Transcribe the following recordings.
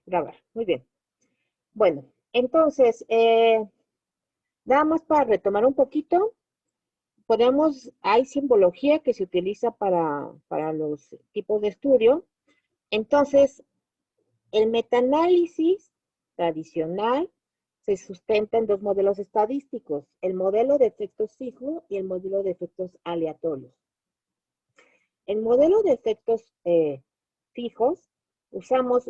Grabar. Muy bien. Bueno, entonces, nada más para retomar un poquito, hay simbología que se utiliza para los tipos de estudio. Entonces, el metaanálisis tradicional se sustenta en dos modelos estadísticos, el modelo de efectos fijos y el modelo de efectos aleatorios. El modelo de efectos fijos usamos,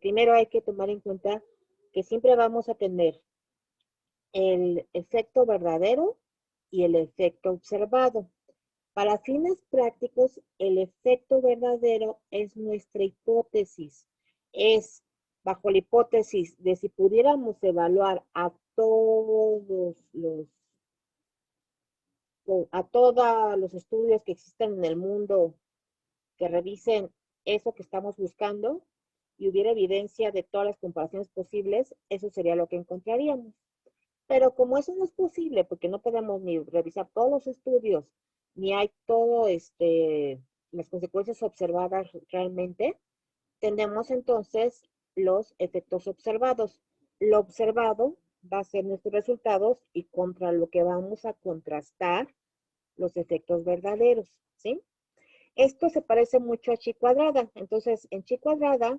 primero hay que tomar en cuenta que siempre vamos a tener el efecto verdadero y el efecto observado. Para fines prácticos, el efecto verdadero es nuestra hipótesis. Es bajo la hipótesis de si pudiéramos evaluar a todos los estudios que existen en el mundo que revisen eso que estamos buscando y hubiera evidencia de todas las comparaciones posibles, eso sería lo que encontraríamos. Pero como eso no es posible, porque no podemos ni revisar todos los estudios, ni hay todo las consecuencias observadas realmente, tenemos entonces los efectos observados. Lo observado va a ser nuestros resultados y contra lo que vamos a contrastar los efectos verdaderos, ¿sí? Esto se parece mucho a chi cuadrada. Entonces, en chi cuadrada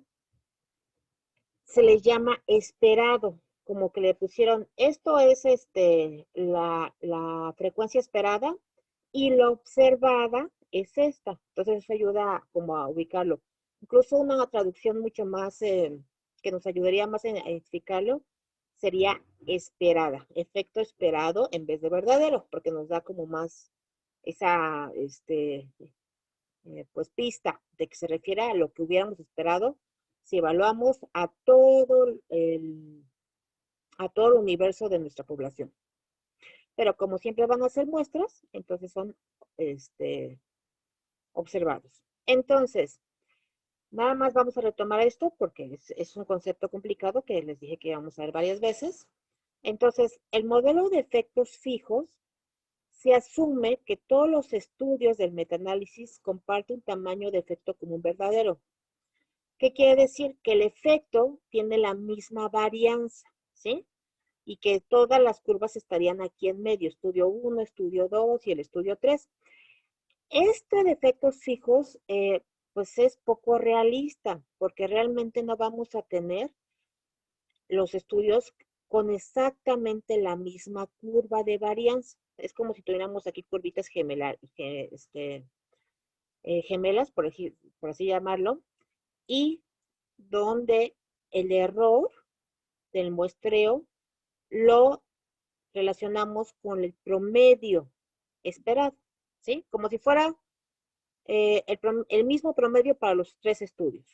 se les llama esperado, como que le pusieron, esto es la frecuencia esperada y la observada es esta. Entonces eso ayuda como a ubicarlo. Incluso una traducción mucho más, que nos ayudaría más a identificarlo, sería esperada, efecto esperado en vez de verdadero, porque nos da como más esa, pues pista de que se refiere a lo que hubiéramos esperado si evaluamos a todo el universo de nuestra población. Pero como siempre van a ser muestras, entonces son observados. Entonces, nada más vamos a retomar esto porque es un concepto complicado que les dije que íbamos a ver varias veces. Entonces, el modelo de efectos fijos se asume que todos los estudios del metaanálisis comparten un tamaño de efecto común verdadero. ¿Qué quiere decir? Que el efecto tiene la misma varianza, ¿sí? Y que todas las curvas estarían aquí en medio, estudio 1, estudio 2 y el estudio 3. Este de efectos fijos, pues es poco realista, porque realmente no vamos a tener los estudios con exactamente la misma curva de varianza. Es como si tuviéramos aquí curvitas gemelas, por así llamarlo, y donde el error del muestreo lo relacionamos con el promedio esperado, ¿sí? Como si fuera el mismo promedio para los tres estudios.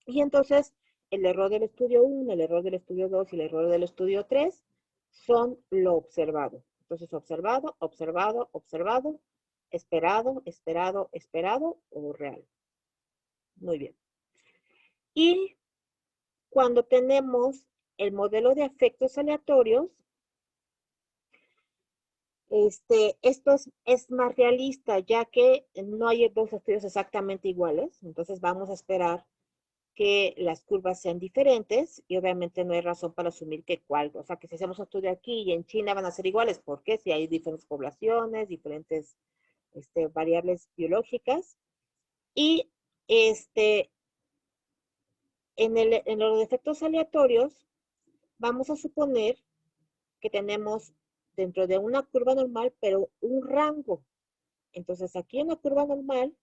Y entonces, el error del estudio 1, el error del estudio 2 y el error del estudio 3 son lo observado. Entonces, observado, observado, observado, esperado, esperado, esperado o real. Muy bien. Y cuando tenemos el modelo de efectos aleatorios, esto es más realista, ya que no hay dos estudios exactamente iguales, entonces vamos a esperar que las curvas sean diferentes y obviamente no hay razón para asumir o sea, que si hacemos un estudio aquí y en China van a ser iguales, porque si hay diferentes poblaciones, diferentes variables biológicas y en los efectos aleatorios vamos a suponer que tenemos dentro de una curva normal, pero un rango. Entonces aquí en la curva normal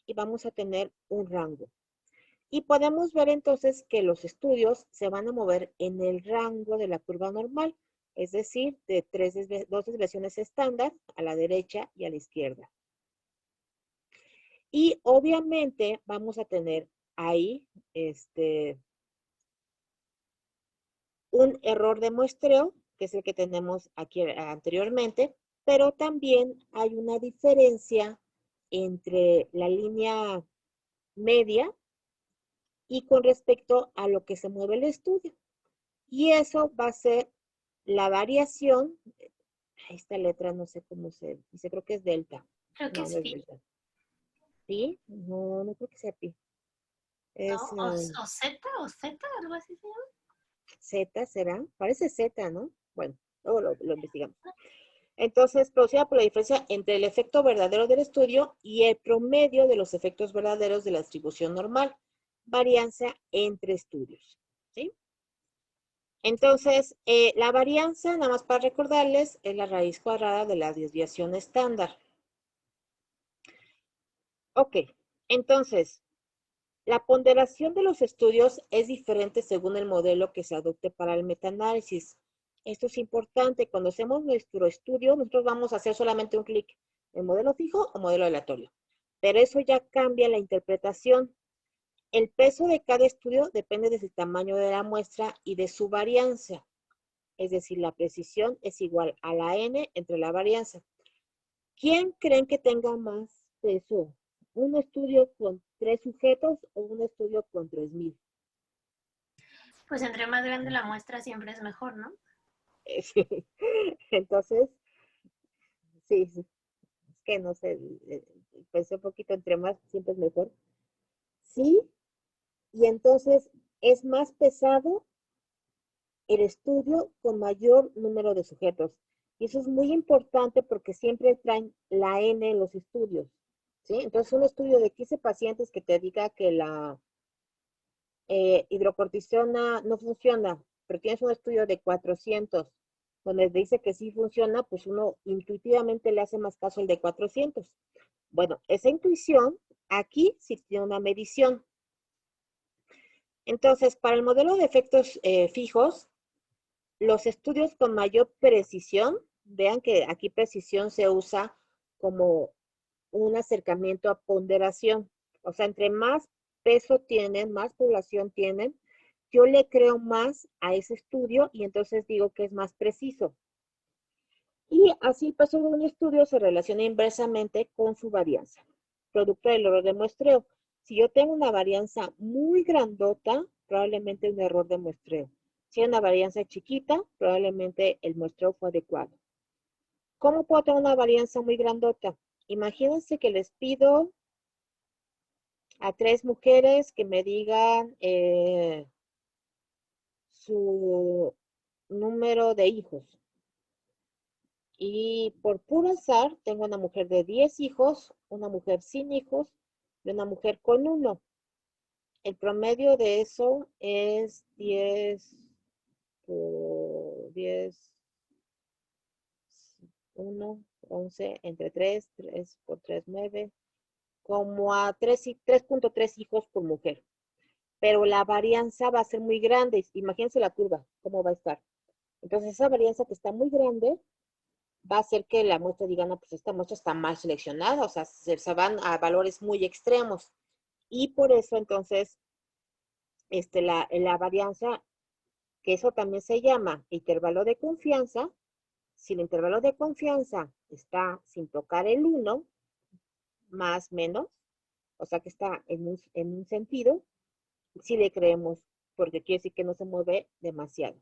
y vamos a tener un rango. Y podemos ver entonces que los estudios se van a mover en el rango de la curva normal, es decir, de dos desviaciones estándar a la derecha y a la izquierda. Y obviamente vamos a tener ahí un error de muestreo, que es el que tenemos aquí anteriormente, pero también hay una diferencia entre la línea media y con respecto a lo que se mueve el estudio. Y eso va a ser la variación. Esta letra no sé cómo se dice, creo que es delta. Creo que No, es no es pi. delta. ¿Pi? No, no creo que sea pi. ¿no? Es O Z, algo así se llama. Z, ¿será? Parece Z, ¿no? Bueno, luego lo investigamos. Entonces, producida por la diferencia entre el efecto verdadero del estudio y el promedio de los efectos verdaderos de la distribución normal. Varianza entre estudios. ¿Sí? Entonces, la varianza, nada más para recordarles, es la raíz cuadrada de la desviación estándar. Ok, entonces, la ponderación de los estudios es diferente según el modelo que se adopte para el metaanálisis. Esto es importante. Cuando hacemos nuestro estudio, nosotros vamos a hacer solamente un clic en modelo fijo o modelo aleatorio. Pero eso ya cambia la interpretación. El peso de cada estudio depende del tamaño de la muestra y de su varianza. Es decir, la precisión es igual a la n entre la varianza. ¿Quién creen que tenga más peso? ¿Un estudio con 3 sujetos o un estudio con 3000? Pues entre más grande la muestra siempre es mejor, ¿no? Sí. Entonces, sí, sí, es que no sé, pensé un poquito entre más, siempre es mejor. Sí, y entonces es más pesado el estudio con mayor número de sujetos. Y eso es muy importante porque siempre traen la N en los estudios. ¿Sí? Entonces, un estudio de 15 pacientes que te diga que la hidrocortisona no funciona, pero tienes un estudio de 400 donde dice que sí funciona, pues uno intuitivamente le hace más caso al de 400. Bueno, esa intuición aquí sí tiene una medición. Entonces, para el modelo de efectos fijos, los estudios con mayor precisión, vean que aquí precisión se usa como un acercamiento a ponderación. O sea, entre más peso tienen, más población tienen, yo le creo más a ese estudio y entonces digo que es más preciso. Y así el peso de un estudio se relaciona inversamente con su varianza, producto del error de muestreo. Si yo tengo una varianza muy grandota, probablemente un error de muestreo. Si hay una varianza chiquita, probablemente el muestreo fue adecuado. ¿Cómo puedo tener una varianza muy grandota? Imagínense que les pido a 3 mujeres que me digan su número de hijos. Y por puro azar, tengo una mujer de 10 hijos, una mujer sin hijos y una mujer con uno. El promedio de eso es 10 por 10, 1, 11, entre 3, 3 por 3, 9, como a 3.3 hijos por mujer. Pero la varianza va a ser muy grande. Imagínense la curva, cómo va a estar. Entonces, esa varianza que está muy grande va a hacer que la muestra diga, no, pues esta muestra está mal seleccionada, o sea, se van a valores muy extremos. Y por eso, entonces, la varianza, que eso también se llama intervalo de confianza, si el intervalo de confianza está sin tocar el 1, más menos, o sea que está en un sentido, si le creemos, porque quiere decir que no se mueve demasiado.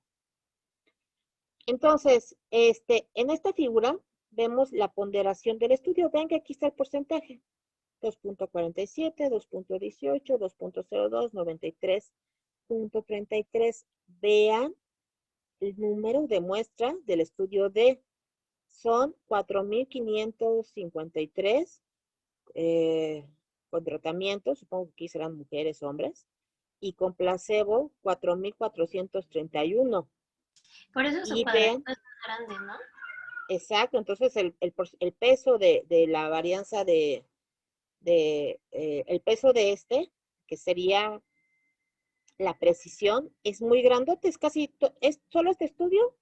Entonces, en esta figura vemos la ponderación del estudio. Ven que aquí está el porcentaje. 2.47, 2.18, 2.02, 93.33. Vean el número de muestras del estudio D. Son 4.553 con tratamiento, supongo que aquí serán mujeres, hombres, y con placebo 4.431. Por eso su Y cuadradito vean, es más grande, ¿no? exacto, entonces el peso de la varianza el peso de que sería la precisión, es muy grandote, es casi, es solo este estudio,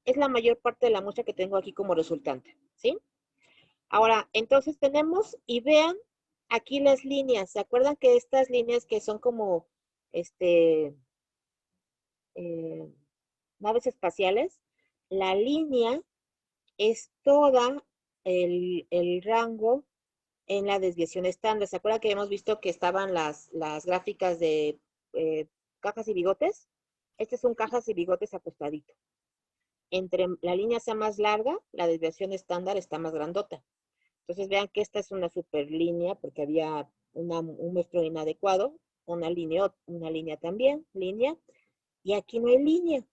es la mayor parte de la muestra que tengo aquí como resultante, ¿sí? Ahora, entonces tenemos, y vean aquí las líneas, ¿se acuerdan que estas líneas que son como, este, eh, naves espaciales? La línea es toda el rango en la desviación estándar. ¿Se acuerdan que hemos visto que estaban las gráficas de cajas y bigotes? Este son cajas y bigotes acostadito. Entre la línea sea más larga, la desviación estándar está más grandota. Entonces vean que esta es una super línea porque había un muestreo inadecuado. una línea también, línea, y aquí no hay línea.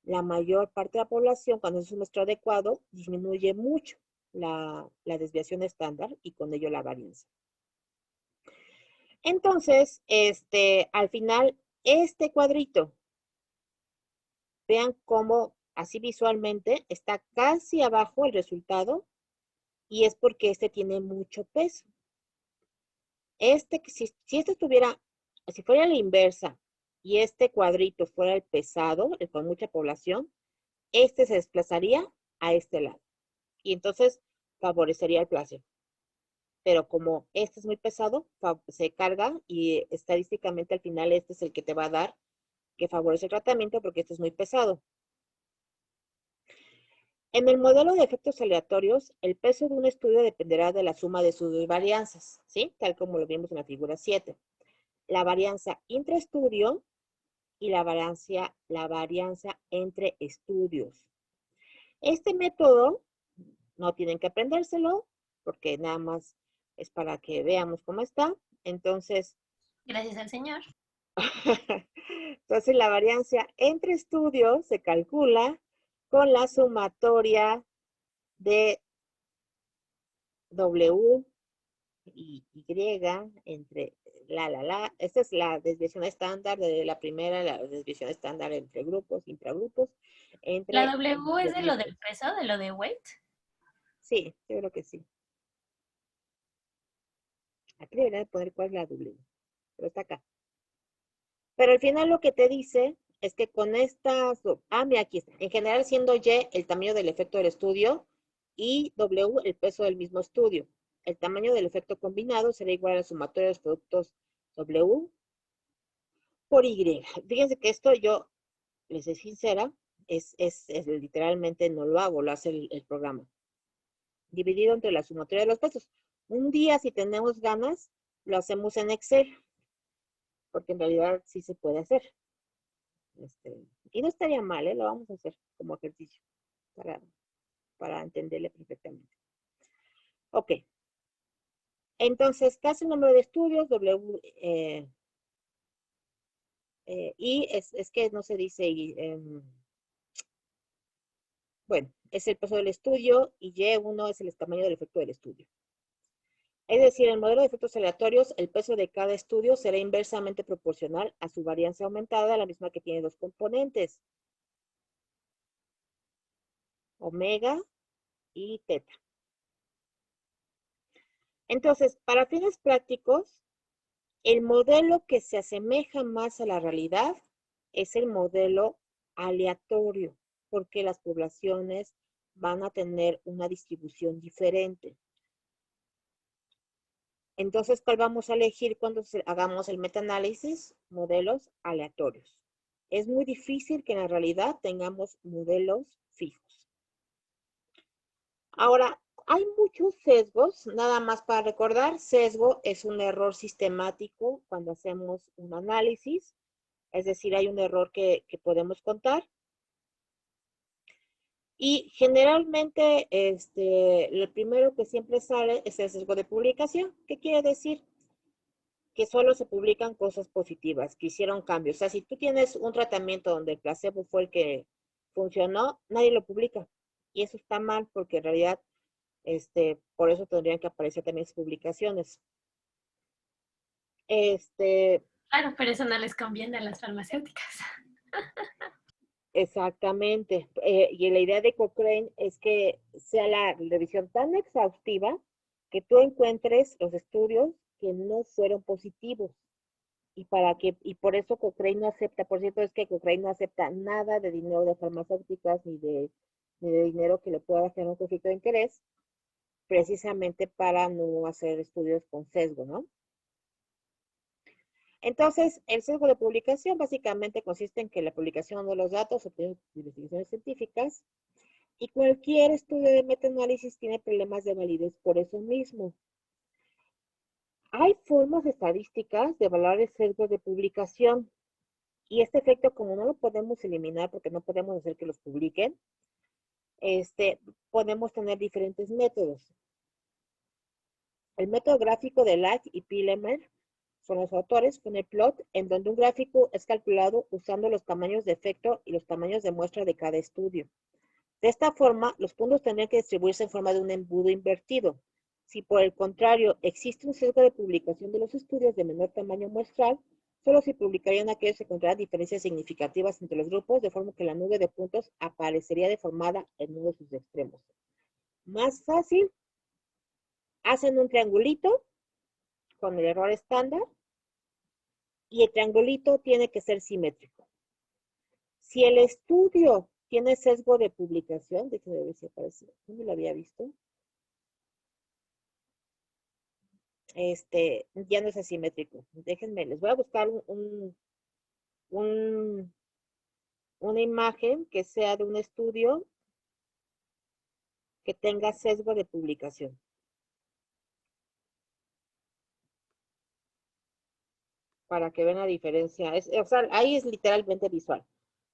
La mayor parte de la población, cuando es un muestreo adecuado, disminuye mucho la desviación estándar y con ello la varianza. Entonces, al final, este cuadrito, vean cómo así visualmente está casi abajo el resultado y es porque tiene mucho peso. Si estuviera, si fuera la inversa y este cuadrito fuera el pesado, el con mucha población, se desplazaría a este lado y entonces favorecería el placebo. Pero como este es muy pesado, se carga y estadísticamente al final este es el que te va a dar que favorece el tratamiento porque este es muy pesado. En el modelo de efectos aleatorios, el peso de un estudio dependerá de la suma de sus dos varianzas, ¿sí? Tal como lo vimos en la figura 7. La varianza intraestudio y la varianza entre estudios. Este método no tienen que aprendérselo porque nada más es para que veamos cómo está. Entonces, Gracias al Señor. entonces la varianza entre estudios se calcula con la sumatoria de W y Y entre Esta es la desviación estándar de la primera, la desviación estándar entre grupos, intragrupos, ¿La entre W es los de lo grupos. del peso, de lo de weight? Sí, yo creo que sí. Aquí debería de poner cuál es la W, pero está acá. Pero al final lo que te dice es que con estas, mira, aquí está. En general siendo Y el tamaño del efecto del estudio y W el peso del mismo estudio. El tamaño del efecto combinado será igual a la sumatoria de los productos W por Y. Fíjense que esto yo, les soy sincera, literalmente no lo hago, lo hace el programa. Dividido entre la sumatoria de los pesos. Un día, si tenemos ganas, lo hacemos en Excel, porque en realidad sí se puede hacer. Y no estaría mal, ¿eh? Lo vamos a hacer como ejercicio para entenderle perfectamente. Ok. Entonces, casi el número de estudios, W, y es que no se dice, bueno, es el peso del estudio y Y1 es el tamaño del efecto del estudio. Es decir, en el modelo de efectos aleatorios, el peso de cada estudio será inversamente proporcional a su varianza aumentada, la misma que tiene dos componentes, omega y teta. Entonces, para fines prácticos, el modelo que se asemeja más a la realidad es el modelo aleatorio, porque las poblaciones van a tener una distribución diferente. Entonces, ¿cuál vamos a elegir cuando hagamos el metaanálisis? Modelos aleatorios. Es muy difícil que en la realidad tengamos modelos fijos. Ahora, hay muchos sesgos, nada más para recordar, sesgo es un error sistemático cuando hacemos un análisis, es decir, hay un error que podemos contar. Y generalmente, lo primero que siempre sale es el sesgo de publicación. ¿Qué quiere decir? Que solo se publican cosas positivas, que hicieron cambios. O sea, si tú tienes un tratamiento donde el placebo fue el que funcionó, nadie lo publica. Y eso está mal porque en realidad, por eso tendrían que aparecer también sus publicaciones. Claro, pero eso no les conviene a las farmacéuticas. Exactamente. Y la idea de Cochrane es que sea la revisión tan exhaustiva que tú encuentres los estudios que no fueron positivos. Y por eso Cochrane no acepta, por cierto, es que Cochrane no acepta nada de dinero de farmacéuticas ni de dinero que le pueda generar un conflicto de interés, precisamente para no hacer estudios con sesgo, ¿no? Entonces, el sesgo de publicación básicamente consiste en que la publicación de los datos obtenidos de investigaciones científicas y cualquier estudio de metaanálisis tiene problemas de validez por eso mismo. Hay formas estadísticas de evaluar el sesgo de publicación y este efecto, como no lo podemos eliminar porque no podemos hacer que los publiquen, podemos tener diferentes métodos. El método gráfico de Lack y Pillemer son los autores, con el plot, en donde un gráfico es calculado usando los tamaños de efecto y los tamaños de muestra de cada estudio. De esta forma, los puntos tendrían que distribuirse en forma de un embudo invertido. Si por el contrario existe un sesgo de publicación de los estudios de menor tamaño muestral, solo se publicarían aquellos que encontraran diferencias significativas entre los grupos, de forma que la nube de puntos aparecería deformada en uno de sus extremos. Más fácil, hacen un triangulito con el error estándar y el triangulito tiene que ser simétrico. Si el estudio tiene sesgo de publicación, déjenme ver si aparece, ¿dónde lo había visto? Ya no es asimétrico. Déjenme, les voy a buscar una imagen que sea de un estudio que tenga sesgo de publicación. Para que vean la diferencia. O sea, ahí es literalmente visual.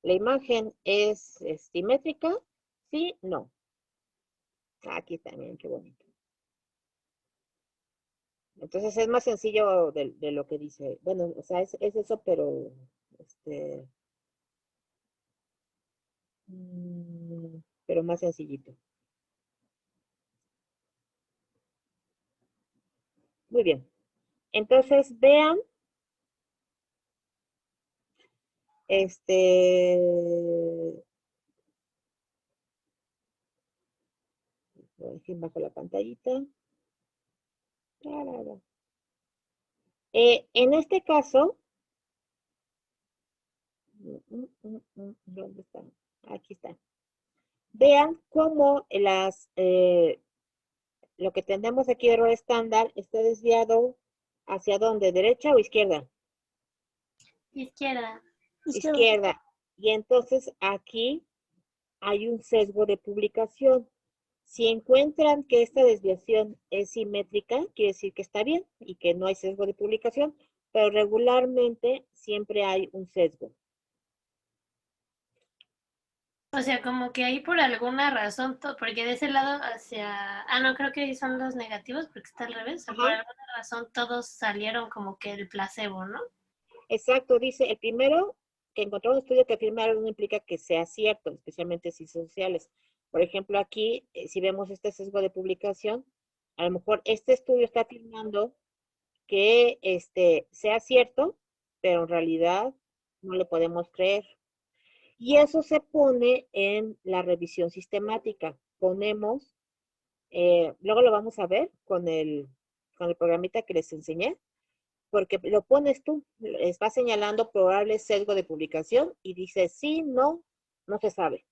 La imagen es simétrica, sí, no. Aquí también, qué bonito. Entonces es más sencillo de lo que dice. Bueno, o sea, es eso, pero pero más sencillito. Muy bien. Entonces, vean, bajo la pantallita. En este caso, ¿dónde está? Aquí está. Vean cómo lo que tenemos aquí de error estándar está desviado hacia dónde, derecha o izquierda. Izquierda. Izquierda. Y entonces aquí hay un sesgo de publicación. Si encuentran que esta desviación es simétrica, quiere decir que está bien y que no hay sesgo de publicación, pero regularmente siempre hay un sesgo. O sea, como que ahí por alguna razón, porque de ese lado hacia... Ah, no, creo que ahí son los negativos porque está al revés. O sea, por Ajá, alguna razón todos salieron como que el placebo, ¿no? exacto, dice el primero que encontró un estudio que afirma algo no implica que sea cierto, especialmente si sociales. Por ejemplo, aquí, si vemos este sesgo de publicación, a lo mejor este estudio está afirmando que sea cierto, pero en realidad no le podemos creer. Y eso se pone en la revisión sistemática. Ponemos, luego lo vamos a ver con el programita que les enseñé, porque lo pones tú, les va señalando probable sesgo de publicación y dice sí, no, no se sabe.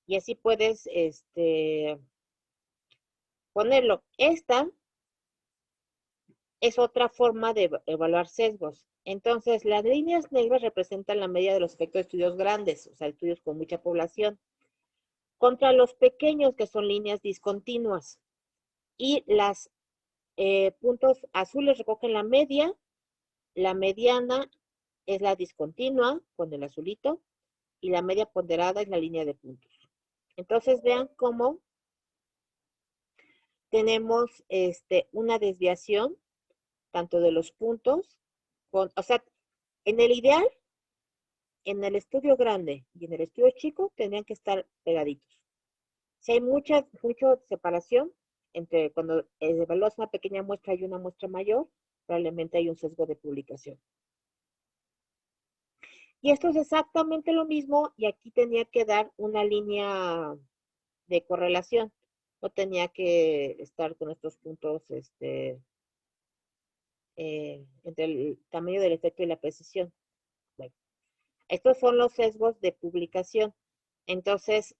Y así puedes ponerlo. Esta es otra forma de evaluar sesgos. Entonces, las líneas negras representan la media de los efectos de estudios grandes, o sea, estudios con mucha población, contra los pequeños, que son líneas discontinuas. Y las puntos azules recogen la media, la mediana es la discontinua, con el azulito, y la media ponderada es la línea de puntos. Entonces, vean cómo tenemos una desviación, tanto de los puntos, o sea, en el ideal, en el estudio grande y en el estudio chico, tendrían que estar pegaditos. Si hay mucha separación entre cuando evalúas una pequeña muestra y una muestra mayor, probablemente hay un sesgo de publicación. Y esto es exactamente lo mismo y aquí tenía que dar una línea de correlación. No tenía que estar con estos puntos entre el tamaño del efecto y la precisión. Bueno, estos son los sesgos de publicación. Entonces,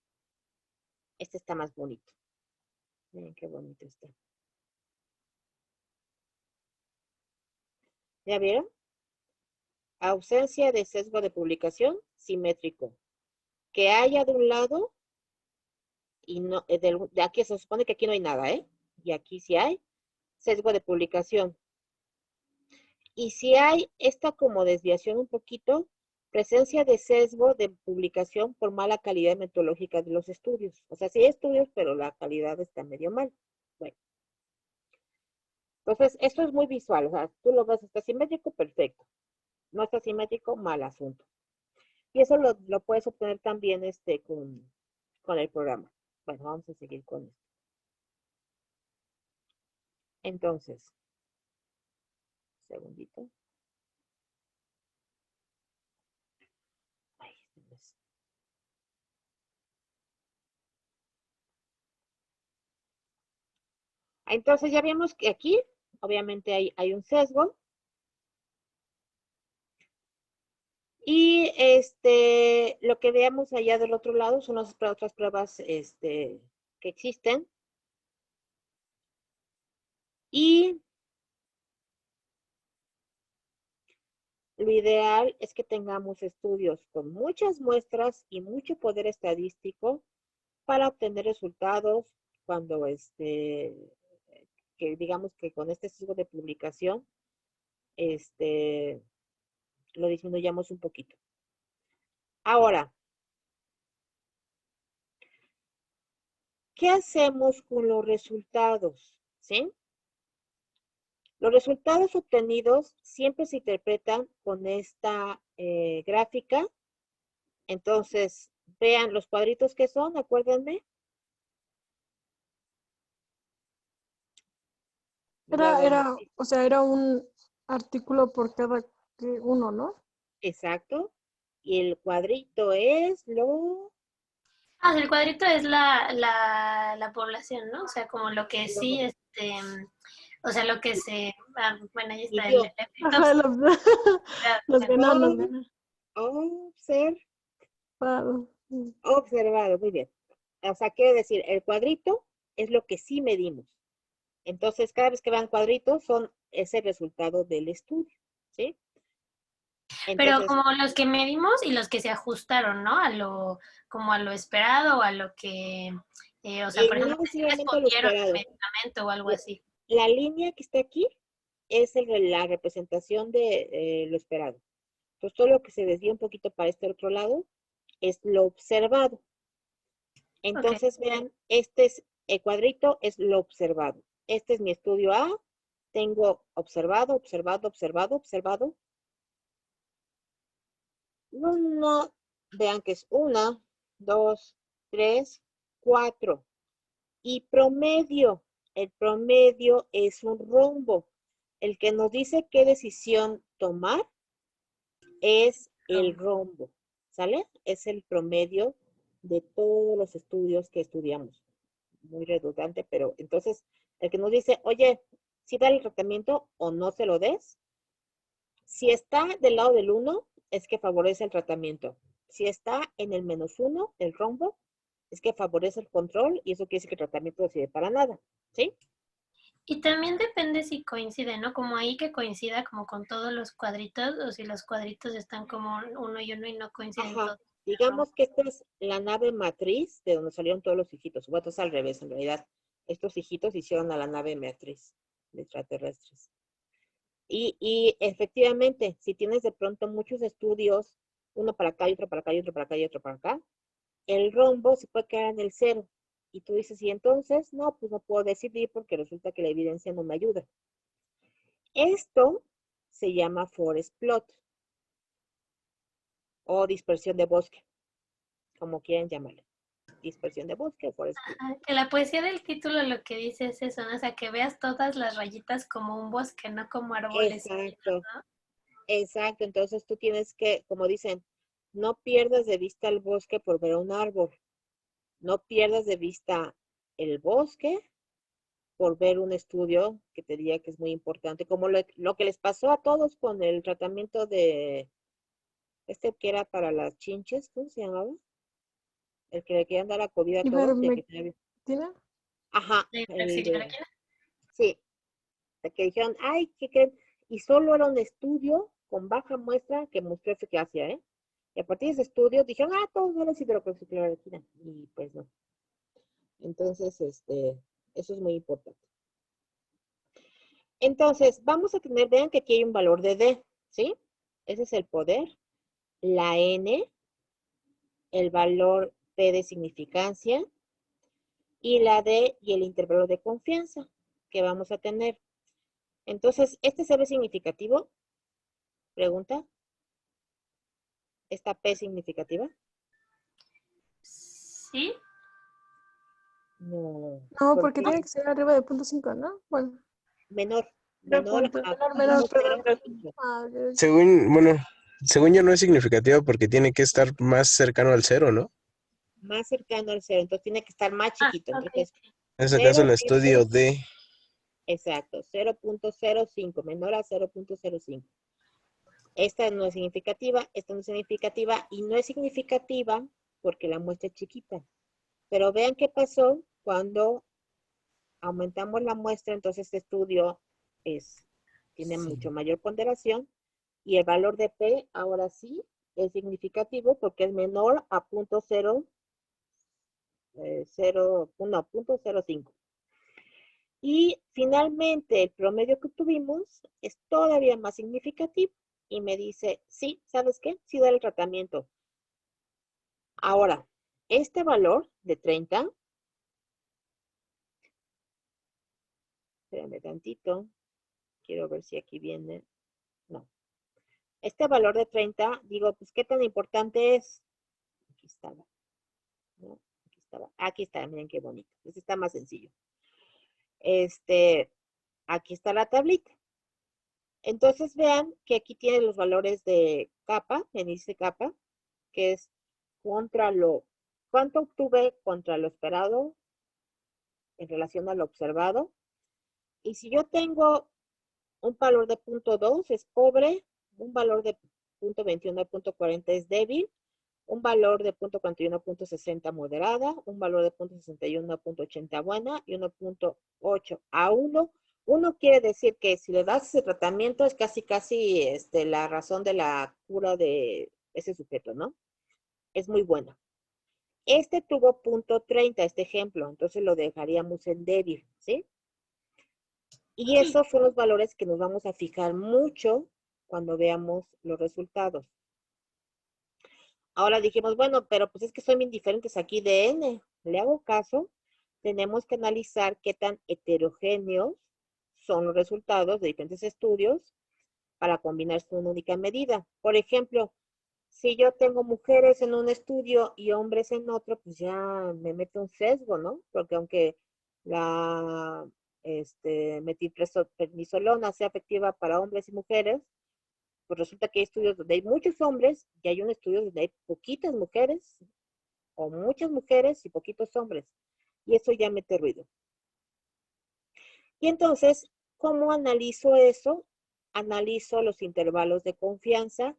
este está más bonito. Miren qué bonito está. ¿Ya vieron? Ausencia de sesgo de publicación, simétrico. Que haya de un lado y no, de aquí se supone que aquí no hay nada, ¿eh? Y aquí sí hay sesgo de publicación. Y si hay esta como desviación un poquito, presencia de sesgo de publicación por mala calidad metodológica de los estudios. O sea, sí hay estudios, pero la calidad está medio mal. Bueno. Entonces, esto es muy visual, o sea, tú lo ves, está simétrico, perfecto. No está simétrico, mal asunto. Y eso lo puedes obtener también con el programa. Bueno, vamos a seguir con esto. Entonces, segundito. Ay, entonces ya vimos que aquí, obviamente hay un sesgo. Y lo que veamos allá del otro lado son las otras pruebas que existen. Y lo ideal es que tengamos estudios con muchas muestras y mucho poder estadístico para obtener resultados cuando que digamos que con este sesgo de publicación, lo disminuyamos un poquito. Ahora, ¿qué hacemos con los resultados? ¿Sí? Los resultados obtenidos siempre se interpretan con esta gráfica. Entonces, vean los cuadritos que son, acuérdenme. O sea, era un artículo por cada uno, ¿no? Exacto. Y el cuadrito es Ah, el cuadrito es la población, ¿no? O sea, como lo que sí, o sea, lo que se, bueno, ahí está el midió. efecto Ajá, los observado. ganan. Observado, observado, muy bien. O sea, quiere decir, el cuadrito es lo que sí medimos. Entonces, cada vez que vean cuadritos, son ese resultado del estudio, ¿sí? Pero Entonces, como los que medimos y los que se ajustaron, ¿no? Como a lo esperado o a lo que, o sea, por no ejemplo, que sí necesariamente lo respondieron al esperado. medicamento o algo La, así. la línea que está aquí es la representación de lo esperado. Entonces, todo lo que se desvía un poquito para este otro lado es lo observado. Ok. Entonces, vean, este es el cuadrito, es lo observado. Este es mi estudio A. Tengo observado, observado, observado, observado. Uno, vean que es una, dos, tres, cuatro. Y promedio. El promedio es un rombo. El que nos dice qué decisión tomar es el rombo, ¿sale? Es el promedio de todos los estudios que estudiamos. Muy redundante, pero entonces el que nos dice, oye, si da el tratamiento o no se lo des, si está del lado del 1, es que favorece el tratamiento. Si está en el -1, el rombo, es que favorece el control y eso quiere decir que el tratamiento no sirve para nada, ¿sí? Y también depende si coincide, ¿no? Como ahí que coincida como con todos los cuadritos o si los cuadritos están como uno y no coinciden Ajá. todos. Digamos que esta es la nave matriz de donde salieron todos los hijitos. Bueno, es al revés, en realidad. Estos hijitos hicieron a la nave matriz de extraterrestres. Y efectivamente, si tienes de pronto muchos estudios, uno para acá y otro para acá y otro para acá y otro para acá, el rombo se puede quedar en el cero. Y tú dices, y entonces, no, pues no puedo decidir porque resulta que la evidencia no me ayuda. Esto se llama forest plot o dispersión de bosque, como quieran llamarle. Dispersión de bosque o forest plot. Ah, que la poesía del título lo que dice es eso, ¿no? O sea, que veas todas las rayitas como un bosque, no como árboles. Exacto, exacto. Entonces tú tienes que, como dicen, no pierdas de vista el bosque por ver un árbol. No pierdas de vista el bosque por ver un estudio que te diga que es muy importante, como lo que les pasó a todos con el tratamiento de que era para las chinches, ¿cómo se llamaba? El que le querían dar a COVID a todos. ¿Tiene? Ajá, ¿De el de, hidroxicloroquina? sí, de que dijeron, ay, ¿qué creen? Y solo era un estudio con baja muestra que mostró eficacia, ¿eh? Y a partir de ese estudio dijeron, todos no les hidroxicloroquina. Y pues no. Entonces, eso es muy importante. Entonces, vamos a tener, vean que aquí hay un valor de D, ¿sí? Ese es el poder. La N, el valor P de significancia, y la D y el intervalo de confianza que vamos a tener. Entonces, ¿este cero es significativo? Pregunta. ¿Esta P es significativa? Sí. No. No, ¿Por porque qué? tiene que ser arriba de 0.5, ¿no? Bueno, Menor. menor Menor punto, a menor, perdón. 0.5. Ah, ok. Según yo no es significativo porque tiene que estar más cercano al cero, ¿no? Más cercano al cero. Entonces tiene que estar más Ah, chiquito. ok. Entonces, En ese caso el 0. estudio de... Exacto. 0.05. Menor a 0.05. Esta no es significativa. Esta no es significativa. Y no es significativa porque la muestra es chiquita. Pero vean qué pasó cuando aumentamos la muestra. Entonces este estudio tiene mucho mayor ponderación. Y el valor de P ahora sí es significativo porque es menor a 0.05. Y finalmente el promedio que tuvimos es todavía más significativo. Y me dice, sí, ¿sabes qué? Sí da el tratamiento. Ahora, este valor de 30, espérame tantito, quiero ver si aquí viene. No. Este valor de 30, digo, pues, ¿qué tan importante es? Aquí estaba, ¿no? Aquí estaba. Aquí está, miren qué bonito. Este está más sencillo. Aquí está la tablita. Entonces vean que aquí tiene los valores de capa, en índice capa, que es ¿cuánto obtuve contra lo esperado en relación a lo observado? Y si yo tengo un valor de 0.2 es pobre, un valor de 0.21 a 0.40 es débil, un valor de 0.41 a 0.60 moderada, un valor de 0.61 a 0.80 buena y 1.8 a 1. Uno quiere decir que si le das ese tratamiento es casi la razón de la cura de ese sujeto, ¿no? Es muy buena. Este tuvo 0.30, este ejemplo, entonces lo dejaríamos en débil, ¿sí? Y esos son los valores que nos vamos a fijar mucho cuando veamos los resultados. Ahora dijimos, bueno, pero pues es que son bien diferentes aquí de N. Le hago caso, tenemos que analizar qué tan heterogéneos son los resultados de diferentes estudios para combinarse en una única medida. Por ejemplo, si yo tengo mujeres en un estudio y hombres en otro, pues ya me meto un sesgo, ¿no? Porque aunque la metilprednisolona sea efectiva para hombres y mujeres, pues resulta que hay estudios donde hay muchos hombres y hay un estudio donde hay poquitas mujeres o muchas mujeres y poquitos hombres. Y eso ya mete ruido. Y entonces, ¿cómo analizo eso? Analizo los intervalos de confianza,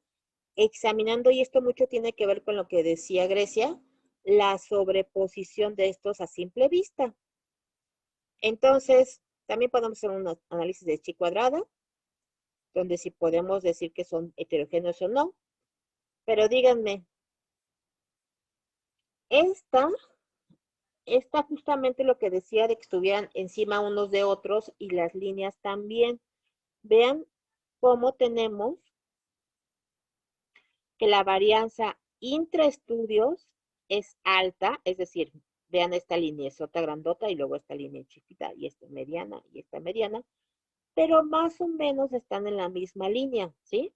examinando, y esto mucho tiene que ver con lo que decía Grecia, la sobreposición de estos a simple vista. Entonces, también podemos hacer un análisis de chi cuadrada, donde sí podemos decir que son heterogéneos o no. Pero díganme, esta justamente lo que decía de que estuvieran encima unos de otros y las líneas también. Vean cómo tenemos que la varianza intraestudios es alta, es decir, vean esta línea es otra grandota y luego esta línea chiquita y esta mediana y esta mediana, pero más o menos están en la misma línea, ¿sí?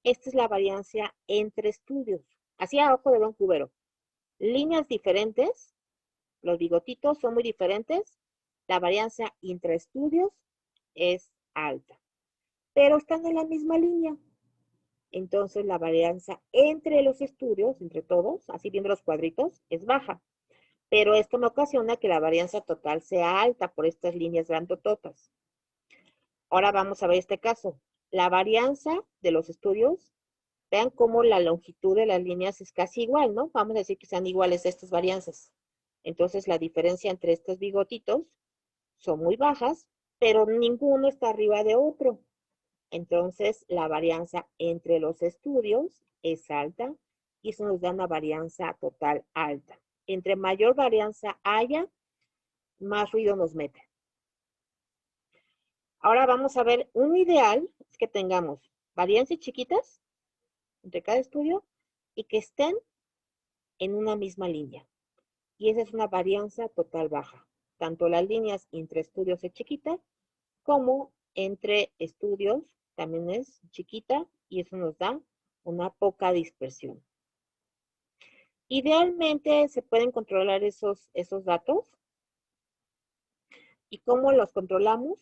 Esta es la varianza entre estudios, así a ojo de buen cubero. Líneas diferentes, los bigotitos son muy diferentes, la varianza intraestudios es alta, pero están en la misma línea. Entonces la varianza entre los estudios, entre todos, así viendo los cuadritos, es baja. Pero esto me ocasiona que la varianza total sea alta por estas líneas grandototas. Ahora vamos a ver este caso. La varianza de los estudios, vean cómo la longitud de las líneas es casi igual, ¿no? Vamos a decir que sean iguales estas varianzas. Entonces la diferencia entre estos bigotitos son muy bajas, pero ninguno está arriba de otro. Entonces, la varianza entre los estudios es alta y eso nos da una varianza total alta. Entre mayor varianza haya, más ruido nos mete. Ahora vamos a ver, un ideal es que tengamos varianzas chiquitas entre cada estudio y que estén en una misma línea. Y esa es una varianza total baja. Tanto las líneas entre estudios es chiquita como entre estudios también es chiquita y eso nos da una poca dispersión. Idealmente se pueden controlar esos datos. ¿Y cómo los controlamos?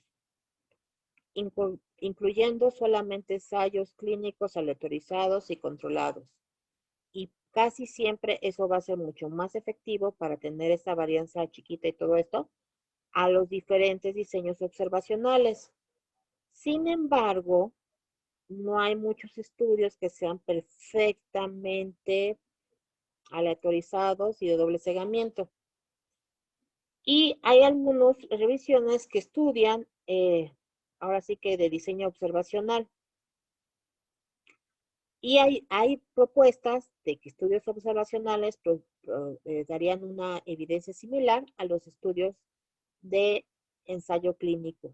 Incluyendo solamente ensayos clínicos aleatorizados y controlados. Y casi siempre eso va a ser mucho más efectivo para tener esta varianza chiquita y todo esto a los diferentes diseños observacionales. Sin embargo, no hay muchos estudios que sean perfectamente aleatorizados y de doble cegamiento. Y hay algunas revisiones que estudian, ahora sí que de diseño observacional. Y hay propuestas de que estudios observacionales darían una evidencia similar a los estudios de ensayo clínico.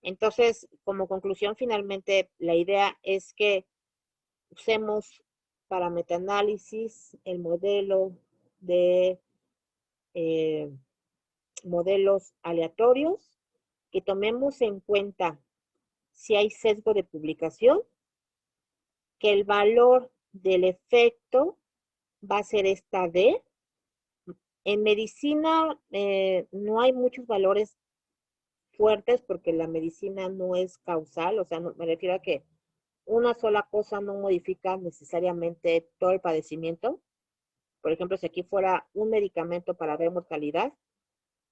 Entonces, como conclusión, finalmente, la idea es que usemos para metaanálisis el modelo de modelos aleatorios, que tomemos en cuenta si hay sesgo de publicación, que el valor del efecto va a ser esta D. En medicina no hay muchos valores fuertes porque la medicina no es causal, o sea, me refiero a que una sola cosa no modifica necesariamente todo el padecimiento. Por ejemplo, si aquí fuera un medicamento para ver mortalidad,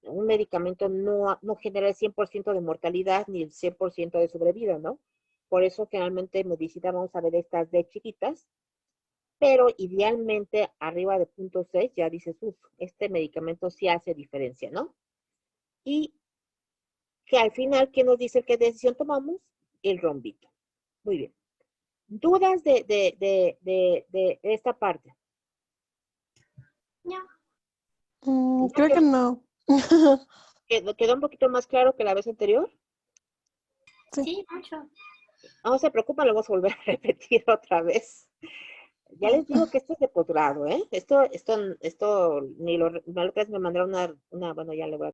un medicamento no genera el 100% de mortalidad ni el 100% de sobrevida, ¿no? Por eso generalmente en medicina vamos a ver estas D chiquitas, pero idealmente arriba de 0.6 ya dices, este medicamento sí hace diferencia, ¿no? Y que al final, ¿qué nos dice qué decisión tomamos? El rombito. Muy bien. ¿Dudas de esta parte? No. Creo que no. ¿Quedó un poquito más claro que la vez anterior? Sí, mucho. No se preocupen, lo vamos a volver a repetir otra vez. Ya les digo que esto es de posgrado, ¿eh? Esto ni lo crees, me mandaron una, bueno, ya le voy a